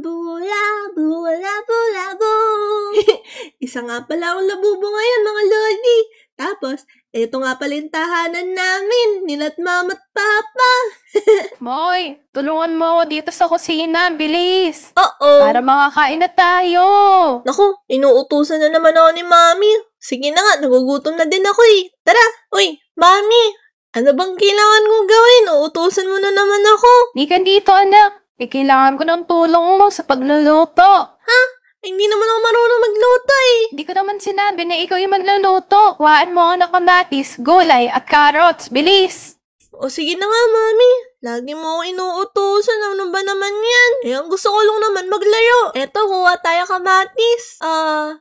Labo, labo, labo, labo. Isa nga pala akong labubo ngayon, mga lodi. Tapos, ito nga pala yung tahanan namin, nila't mama't papa. Moy, tulungan mo ako dito sa kusina, bilis. Oo. Para makakain na tayo. Naku, inuutusan na naman ako ni Mami. Sige na nga, nagugutom na din ako eh. Tara, uy, Mami, ano bang kailangan kong gawin? Uutusan mo na naman ako. Di ka dito, anak. Kailangan ko ng tulong mo sa pagluluto. Hindi naman ako marunong magluto eh. Di ko naman sinabi na ikaw yung magluluto. Kuhaan mo ako ng kamatis, gulay at carrots. Bilis! O sige na nga, Mami. Lagi mo ako inuutusan. Ano ba naman yan? Eh, ang gusto ko lang naman maglaro. Eto, kuha tayo kamatis.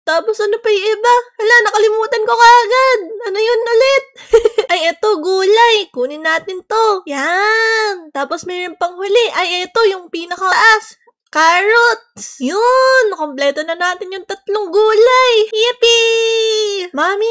Tapos ano pa yung iba? Hala, nakalimutan ko kaagad. Ano yun ulit? Ay, eto, gulay. Kunin natin to. Yan. Tapos mayroon pang huli. Ay, eto, yung pinakataas. Carrots! Yun! Kompleto na natin yung 3 gulay! Yippee! Mami!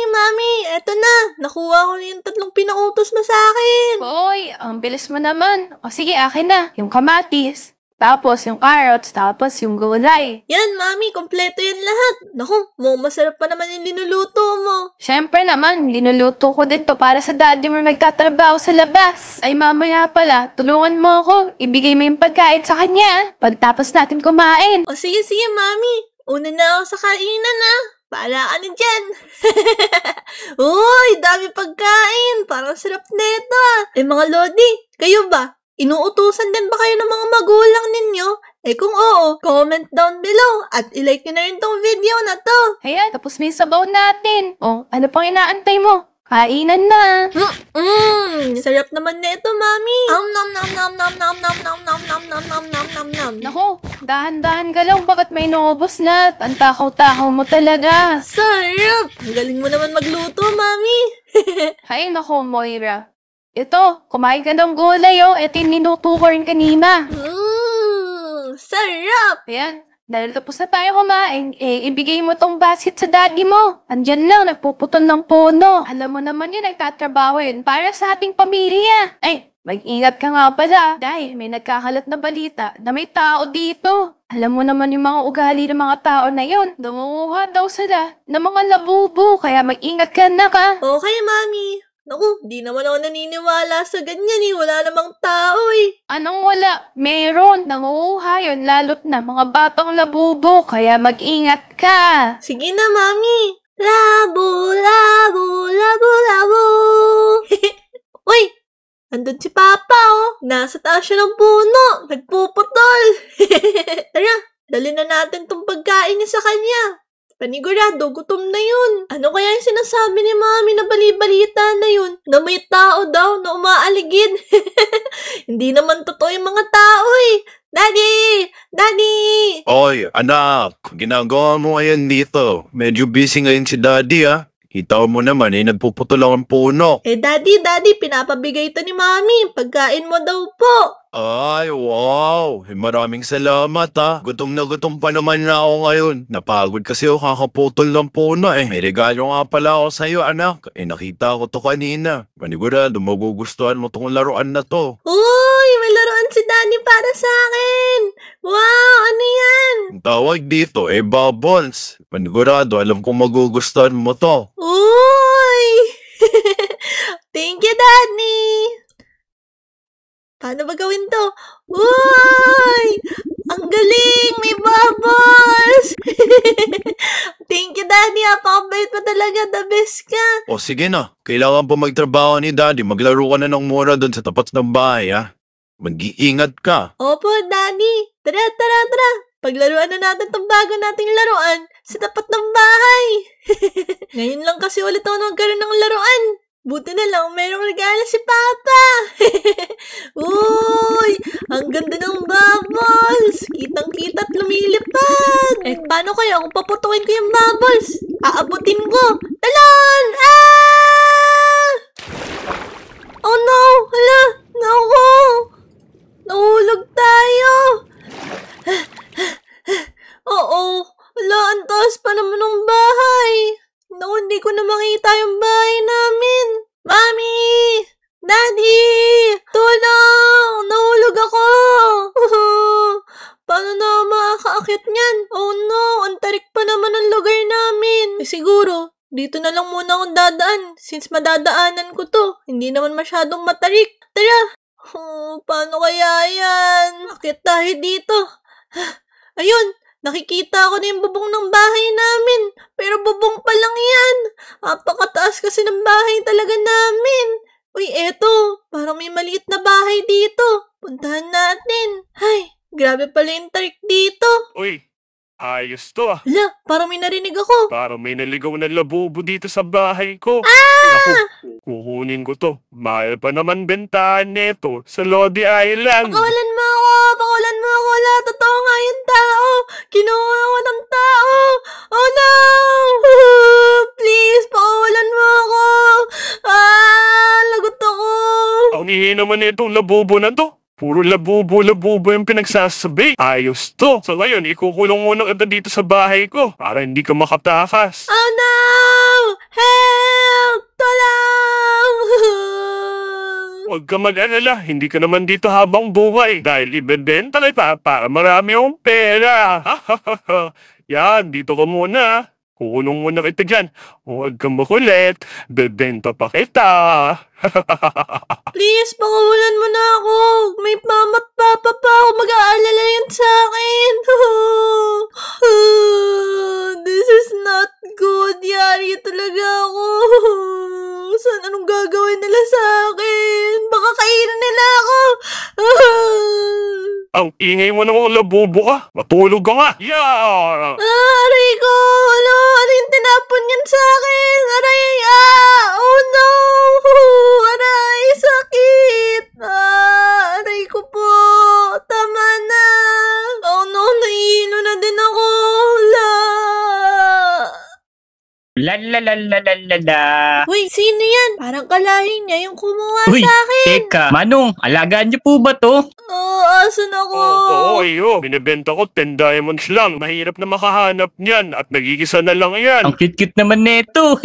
Eto na! Nakuha ko na yung 3 pinautos mo sa akin! Boy, ang bilis mo naman. O sige, akin na. Yung kamatis, tapos yung carrots, tapos yung gulay. Yan, Mami! Kompleto yan lahat! Naku, masarap pa naman yung linuluto mo! Siyempre naman, linuluto ko dito para sa daddy mo magtatrabaho sa labas. Ay mamaya pala, tulungan mo ako. Ibigay mo yung pagkain sa kanya. Pagtapos natin kumain. O sige, Mami! Una na ako sa kainan Bahala ka na dyan! Uy, dami pagkain! Parang sarap nito Eh mga lodi, kayo ba? Inuutusan din ba kayo ng mga magulang ninyo? Eh kung oo, comment down below at ilike nyo na rin tong video na to. Ayan, tapos may sabaw natin. O, ano pang inaantay mo? Kainan na. Sarap naman na ito, Mami. Nom nom nom nom nom nom nom nom nom nom nom nom nom nom. Naku, dahan-dahan ka lang. Bakit may inubos na? Ang takaw-takaw mo talaga. Sarap! Ang galing mo naman magluto, Mami. Ay, naku, Moira. Ito, kumain ka ng gulay, oh. Ito yung niluto ko rin kanina. Sarap! Ayan, dahil tapos na tayo kumain, ibigay mo tong basket sa daddy mo. Andyan lang, nagpuputol ng puno. Alam mo naman yun, nagtatrabaho yun para sa ating pamilya. Ay, mag-ingat ka nga pala. Dahil may nagkakalat na balita na may tao dito. Alam mo naman yung mga ugali ng mga tao na yun. Dumuha daw sila ng mga labubo, kaya mag-ingat ka na ka. Okay, Mami. Naku, di naman ako naniniwala sa ganyan Wala namang tao Anong wala? Meron. Nanguha yun, lalo't na mga batang labubo, kaya mag-ingat ka. Sige na, Mami. Labo, labo, labo, labo. Uy, andun si Papa, Nasa taas siya ng puno. Nagpuputol. Tara, dali na natin tong pagkain niya sa kanya. Panigurado, gutom na yun. Ano kaya yung sinasabi ni Mami na bali-balita na yun? Na may tao daw na umaaligid. Hindi naman totoo yung mga tao Daddy! Daddy! Oy, anak, ginagawa mo ngayon dito. Medyo busy ngayon si Daddy, Kita mo naman, nagpuputol lang ang puno. Daddy, pinapabigay ito ni Mami. Pagkain mo daw po. Ay, wow! Maraming salamat, Gutom na gutom pa naman na ako ngayon. Napagod kasi ako kakaputol ng puno, May regalo nga pala ako sa'yo, anak. Nakita ko to kanina. Panigurado, magugustuhan mo tong laruan na to. Uy, may laruan si Daddy para sa akin. Wow, ano yan? Ang tawag dito, bubbles. Panigurado, alam kong magugustuhan mo to. Uy! Thank you, Daddy! Paano ba gawin to? Uy! Ang galing! May bubbles! Thank you, Daddy. Apakabait pa talaga. The best ka. O sige na, kailangan pa magtrabaho ni Daddy. Maglaro ka na ng mura doon sa tapat ng bahay, Mag-iingat ka. Opo, Daddy. Tara. Paglaruan na natin tong bago nating laruan sa tapat ng bahay. Ngayon lang kasi ulit ako nagkaroon ng laruan. Buti na lang, mayroong regalo si Papa. Uy, ang ganda ng bubbles. Kitang-kita at lumilipad. Paano kaya kung paputukin ko yung bubbles? Aabutin ko. Talon! Oh no! Hala! Naku! Nahulog tayo! Oo. Hala, ang taas pa naman ng bahay. Naku, hindi ko na makita yung bahay namin. Mami! Daddy! Tulong! Nahulog ako! Paano na ako aakyat niyan? Oh no, ang tarik pa naman ang lugar namin. Siguro, dito na lang muna akong dadaan since madadaanan ko to. Hindi naman masyadong matarik. Tara! Oh, paano kaya yan? Akyat tayo dito. Ayun! Nakikita ko na yung bubong ng bahay namin. Pero bubong pa lang yan. Apakataas kasi ng bahay talaga namin. Uy, eto. Parang may maliit na bahay dito. Puntahan natin. Ay, grabe pala yung tarik dito. Uy, ayos to ah. Hala, parang may narinig ako. Parang may naligaw na labubo dito sa bahay ko. Naku, kukunin ko to. Mahal pa naman bentahan nito sa Lodi Island. Pakawalan mo ako! Pakawalan mo ako! Wala, totoo nga yung tao! Kinuha ako ng tao! Oh no! Please, pakawalan mo ako! Lagot ako! Ang ihi naman itong labubo na to. Puro labubo yung pinagsasabi. Ayos to. So ngayon, ikukulong muna kita dito sa bahay ko para hindi ka makatakas. Oh no! Help! Tulong! Huwag ka mag-alala, hindi ka naman dito habang buhay dahil ibebenta kita para marami yung pera. Yan, dito ka muna. Kukulong muna kita dyan. Huwag kang makulit, bebenta pa kita. Please, pakawalan mo na ako. May mama at papa pa ako. Mag-aalala yan sa akin. This is not good. Yari talaga ako. Saan anong gagawin nila sa akin? Baka kainin nila ako. Ang ingay mo naman labubo ka. Matulog ka nga. Yeah! Aray ko. Ano yung tinapon yan sa akin? Aray, oh no. Aray, sakit. Aray ko po. Tama na. Oh no, nahihilo na din ako. La la la la la la la. Uy, sino yan? Parang kalahin niya yung kumuha Uy, sa akin. teka, Manong, alagaan niyo po ba to? Asan ako? Oo, iyo. Binibenta ko 10 diamonds lang. Mahirap na makahanap niyan at nagigisa na lang yan. Ang cute-cute naman neto.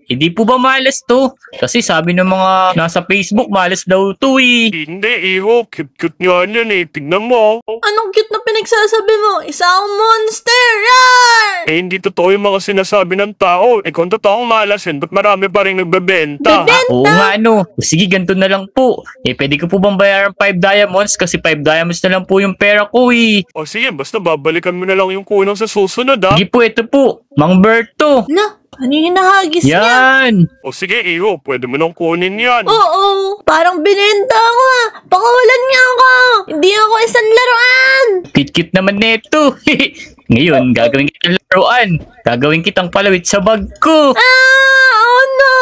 Hindi po ba malas to? Kasi sabi ng mga nasa Facebook, malas daw to eh. Hindi, iyo. Cute-cute nga yan eh. Tignan mo. Anong cute na pinagsasabi mo? Isa akong monster! Rar! Eh, hindi totoo yung mga sinasabi ng tao. Eh, kung totoong malasin, ba't marami pa rin nagbebenta? Oo nga ano. Sige, ganito na lang po. Eh, pwede ko po bang bayaran 5 diamonds? Kasi 5 diamonds na lang po yung pera ko eh. O sige, basta babalikan mo na lang yung kunang sa susunod ha. Sige po, ito po. Mang Berto. Na, ano yung hinahagis niya? Yan. O sige, iyo. Pwede mo nang kunin yan. Oo, parang binenta ako ah. Pakawalan niya ako. Hindi ako isang laruan. Cute-cute naman neto. Ngayon, gagawin kitang laruan. Gagawin kitang palawit sa bag ko. Oh no!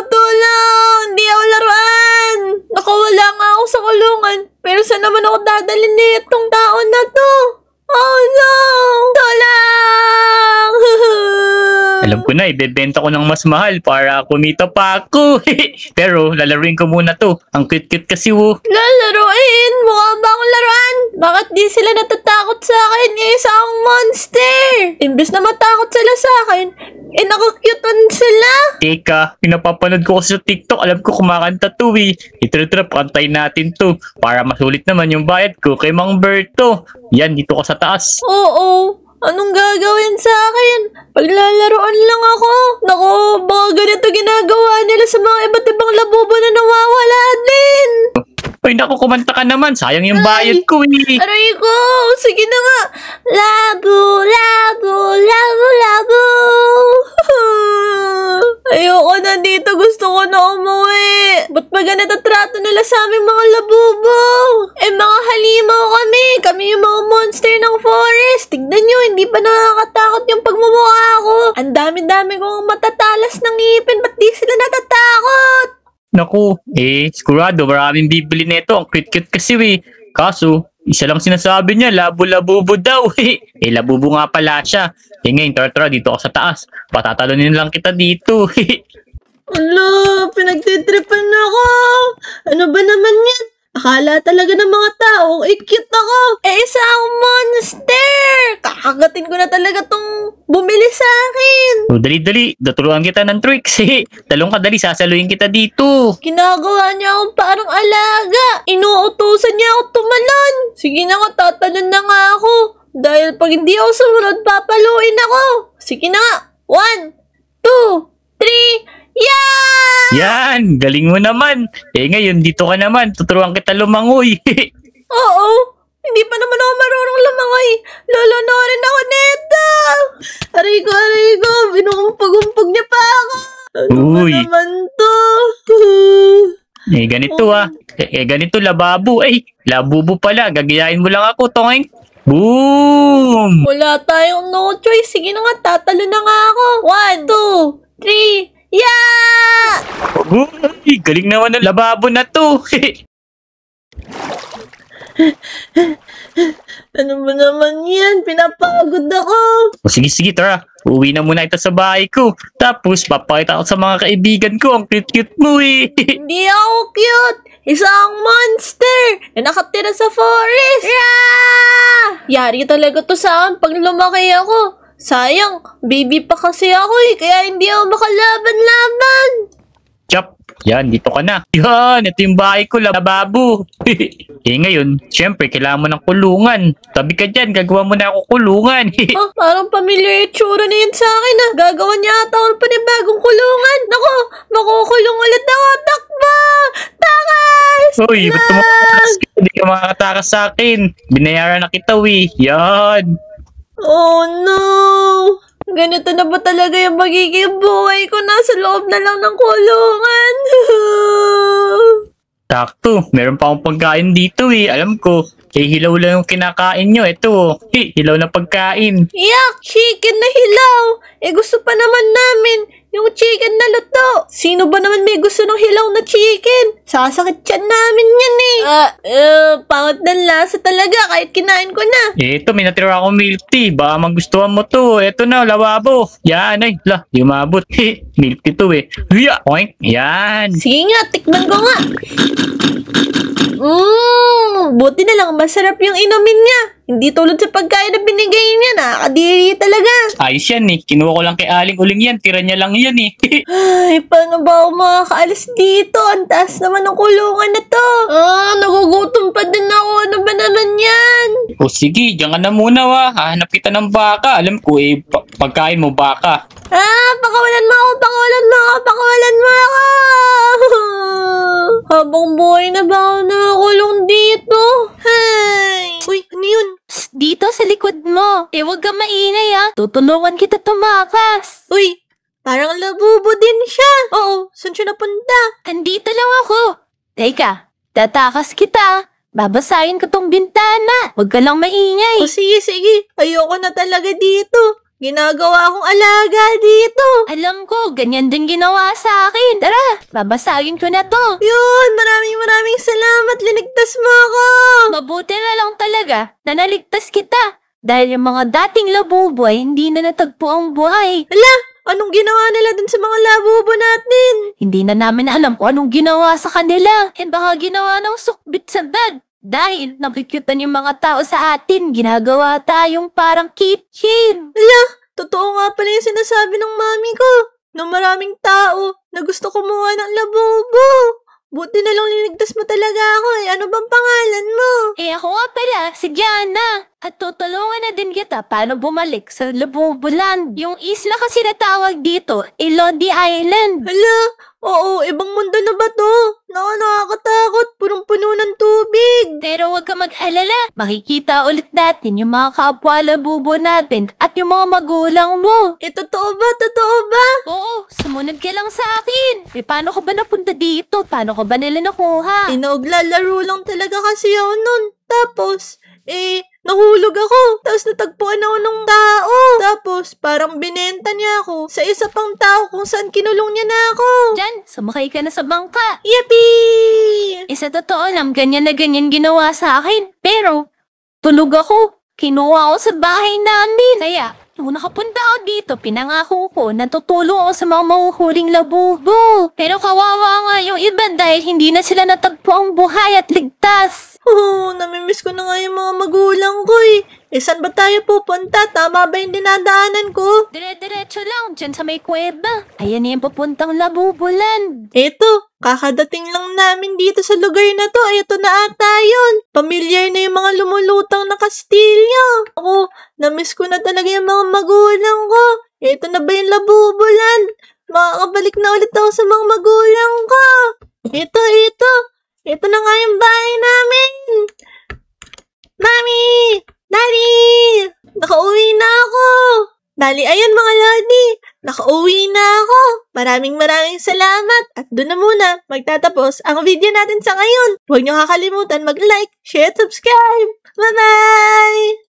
Tulong! Hindi ako laruan. Nakawala nga ako sa kulungan. Pero saan naman ako dadalhin nitong taon na to? Oh no! Tulong! Alam ko na, ibebenta ko ng mas mahal para kumita pa ako. Pero lalaruin ko muna to. Ang cute-cute kasi Lalaruin? Mukha ba akong laruan? Bakit di sila natatakot sa akin? Isa akong monster! Imbes na matakot sila sa akin, nakakyutan sila! Teka, pinapapanood ko kasi sa TikTok. Alam ko kumakanta to eh. Ito, pantayin natin to. Para masulit naman yung bayad ko kay Mang Berto. Yan, dito ka sa taas. Oo, anong gagawin sa akin? Paglalaroan lang ako. Naku, baka ganito ginagawa nila sa mga iba't ibang labubo na nawawala din. Ay naku, kumanta ka naman. Sayang yung bayad ko eh. Aray ko, sige na nga. Labo, labo, labo, labo. Ayoko na dito, gusto ko na umuwi. Ba't ba ganito trato nila sa aming mga labubo? Mga halimaw kami. Kami yung mga monster ng forest. Tignan nyo, hindi pa nakakatakot yung pagmumukha ko. Ang dami-dami kong matatalas ng ngipin. Ba't di sila natatakot? Naku, sigurado maraming bibili nito. Ang cute-cute kasi eh. Kaso, isa lang sinasabi niya, labo-labubo daw eh. Labubo nga pala siya. Ngayon, tara, dito ka sa taas. Patatalonin lang kita dito. Ala, pinagtitripan ako. Ano ba naman yan? Akala talaga ng mga tao, cute ako. Isa akong monster. Kakagatin ko na talaga tong bumili sa akin. O, dali, tuturuan kita ng tricks. Talong ka dali, sasaluhin kita dito. Ginagawa niya akong parang alaga. Inuutusan niya ako tumalon. Sige na nga, tatalon na nga ako. Dahil pag hindi ako sumunod, papaluin ako. Sige na nga. 1, 2, 3, yeah! Yan, galing mo naman. Ngayon, dito ka naman. Tuturuan kita lumangoy. Oo, hindi pa naman ako marunong lumangoy. Lolonorin ako nito. Aray ko. Binukumpag-umpag niya pa ako. Ano ba Uy. naman to? Ganito ganito lababo. Labubo pala. Gagayain mo lang ako, tongeng. Boom! Wala tayong no choice. Sige na nga, tatalo na nga ako. 1, 2, 3, yeah! Uy, galing naman ng lababo na to. Ano ba naman yan? Pinapagod ako. Sige, tara. Uwi na muna ito sa bahay ko. Tapos, papakita ko sa mga kaibigan ko. Ang cute-cute mo eh. Hindi ako cute. Isang monster na nakatira sa forest. Yeah! Yari talaga to sa akin pag lumaki ako. Sayang, baby pa kasi ako kaya hindi ako makalaban-laban. Chop. Yan, dito ka na. Yan, ito yung bahay ko, lababo. Ngayon, syempre, kailangan mo ng kulungan. Tabi ka dyan, gagawa mo na ako kulungan. Parang familiar yung tsura na yun sa akin Gagawa niya ata ako pa ng bagong kulungan. Nako, makukulong ulit ako. Takbo! Takas! Uy, ba't tumatakas ka? Hindi ka makakatakas sa akin. Binayaran na kita, Yan. Oh no! Ganito na ba talaga yung magiging buhay ko? Nasa loob na lang ng kulungan. Sakto, meron pa akong pagkain dito Alam ko, hilaw lang yung kinakain nyo. Ito, hilaw na pagkain. Yak! Chicken na hilaw! Gusto pa naman namin yung chicken na luto. Sino ba naman may gusto ng hilaw na chicken? Sasakit yan namin yan pangit ng lasa talaga kahit kinain ko na. Ito, may natira akong milk tea. Baka magustuhan mo to. Ito na, lababo. Yan, di umabot. Milk tea to Huya! Oink! Yan. Sige nga, tikman ko nga. Buti na lang masarap yung inumin niya. Hindi tulad sa pagkain na binigay niya. Nakakadiri talaga. Ayos yan Kinuha ko lang kay Aling Uling yan. Tira niya lang yan Ay, paano ba ako makakaalis dito? Ang taas naman ng kulungan na to. Nagugutom pa din ako. Ano ba naman yan? O sige, diyan ka na muna Hahanap kita ng baka. Alam ko pagkain mo baka. Pakawalan mo ako. Habang buhay na ba ako nakakulong dito? Hay! Uy, ano yun? Psst, dito sa likod mo. Huwag kang maingay Tutulungan kita tumakas. Uy, parang labubo din siya. Oo, saan siya napunta? Andito lang ako. Teka, tatakas kita. Babasahin ko tong bintana. Huwag ka lang maingay. Sige. Ayoko na talaga dito. Ginagawa akong alaga dito. Alam ko, ganyan din ginawa sa akin. Tara, babasahin ko na to. Yun, maraming salamat. Linigtas mo ako. Mabuti na lang talaga na naligtas kita. Dahil yung mga dating labubo ay hindi na natagpo ang buhay. Anong ginawa nila dun sa mga labubo natin? Hindi na namin alam kung anong ginawa sa kanila. Baka ginawa ng sukbit sa bed. Dahil nakikyutan yung mga tao sa atin, ginagawa tayong parang kitchen. Totoo nga pala yung sinasabi ng mami ko. Na maraming tao na gusto kumuha ng labubo. Buti na lang linigtas mo talaga ako Ano bang pangalan mo? Ako nga pala, si Diana. At tutulungan na din kita paano bumalik sa Labubo Land. Yung isla kasi natawag dito, Lodi Island. Oo, ibang mundo na ba to? Nakakatakot, punong-puno ng tubig. Pero huwag ka mag-alala. Makikita ulit natin yung mga kapwa labubo natin at yung mga magulang mo. Totoo ba? Totoo ba? Oo, sumunod ka lang sa akin. Paano ka ba napunta dito? Paano ka ba nila nakuha? Naglalaro lang talaga kasi ako nun. Tapos, nahulog ako. Tapos natagpuan ako ng tao. Tapos, parang binenta niya ako sa isa pang tao kung saan kinulong niya na ako. Diyan, sumakay ka na sa bangka. Yippee! Sa totoo lang, ganyan na ganyan ginawa sa akin. Pero, tulog ako. Kinuha ako sa bahay namin. Kaya, nung nakapunta ako dito, pinangako ko na tutulong ako sa mga mahuhuling labubo. Pero kawawa nga yung iba dahil hindi na sila natagpo ang buhay at ligtas. Namimiss ko na nga yung mga magulang ko Saan ba tayo pupunta? Tama ba yung dinadaanan ko? Dire-diretso lang, dyan sa may kuweba. Ayan yung papuntang Labubulan. Eto, kakadating lang namin dito sa lugar na to. Eto na ata yun. Pamilyar na yung mga lumulutang na kastilyo. Ako, namiss ko na talaga yung mga magulang ko. Eto na ba yung Labubulan? Makakabalik na ulit ako sa mga magulang ko. Ito. Ito na nga yung bahay namin. Mami! Daddy! Nakauwi na ako! Dali, ayun mga lodi. Nakauwi na ako. Maraming salamat. At doon na muna magtatapos ang video natin sa ngayon. Huwag niyo kakalimutan mag-like, share, subscribe. Bye-bye!